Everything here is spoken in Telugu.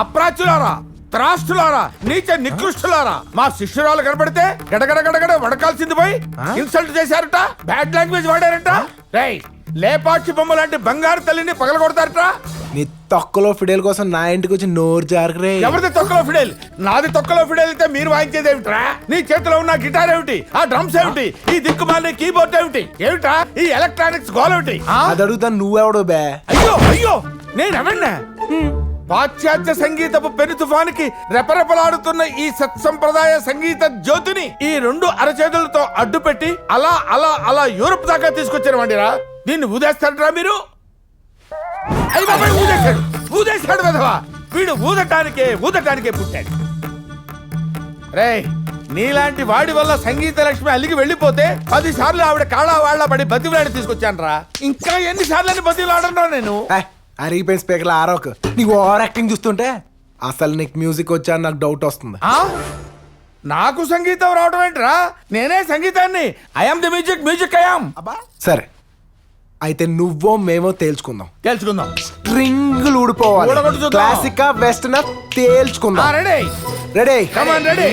అప్రాచులారా, త్రాష్టులారా, నీచ నికృష్టులారా, మా శిష్యురాలు కనబడితే గడగడ గడగడ వడకాల్సింది పోయి ఇన్సల్ట్ చేశారట, బ్యాడ్ లాంగ్వేజ్ వాడారట. రేయ్, లేపాక్షి బొమ్మ లాంటి బంగారు తల్లిని పగలగొడతారట. నీ తొక్కలో ఫిడేల్ కోసం నా ఇంటికి వచ్చి నోరు జారకరే. ఎవరిది తొక్కలో ఫిడేల్? నాది తొక్కలో ఫిడేల్ అయితే మీరు వాయించేది ఏమిట్రా? నీ చేతిలో ఉన్న గిటార్ ఏమిటి? ఆ డ్రమ్స్ ఏమిటి? ఈ దిక్కుమాలి కీబోర్డ్ ఏమిటి? ఏమిట్రా ఈ ఎలక్ట్రానిక్స్ గోల్ ఏమిటి? అది అడుగుతాను, నువ్వెవడో బే? అయ్యో అయ్యో, నేనెవన్నా? పాశ్చాత్య సంగీతపు పెను తుఫానికి రెపరెపలాడుతున్న ఈ సత్సంప్రదాయ సంగీత జ్యోతిని ఈ రెండు అరచేతులతో అడ్డుపెట్టి అలా అలా అలా యూరప్ దాకా తీసుకొచ్చారు వండిరా. దీన్ని ఊదేస్తారా మీరు? అయ్య బాబాయ్, ఊదేశాడు ఊదేశాడు వెధవా. వీడు ఊదటానికే పుట్టాడు. రేయ్, నీలాంటి వాడి వల్ల సంగీత లక్ష్మి అలిగి వెళ్ళిపోతే 10 సార్లు ఆవిడ కాళ్ళ వాళ్ళ పడి బతిలాడి తీసుకొచ్చాను రా. ఇంకా ఎన్నిసార్లు అని బతిలాడరా నేను? అరిగిపోయిన స్పీకర్లు ఆరోక్. నీకు ఓవర్ యాక్టింగ్ చూస్తుంటే అసలు నీకు మ్యూజిక్ వచ్చా నాకు డౌట్ వస్తుంది. నాకు సంగీతం రావడం ఏంట్రా? నేనే సంగీతాన్ని. I'm the music I'm. సరే, అయితే నువ్వో మేమో తేల్చుకుందాం. తెలుసుకుందాం. స్ట్రింగులు ఊడిపోవాలి. ఊడగొట్టు చూద్దాం. క్లాసికా వెస్టర్న్ తేల్చుకుందాం. Ready ready. Come on ready.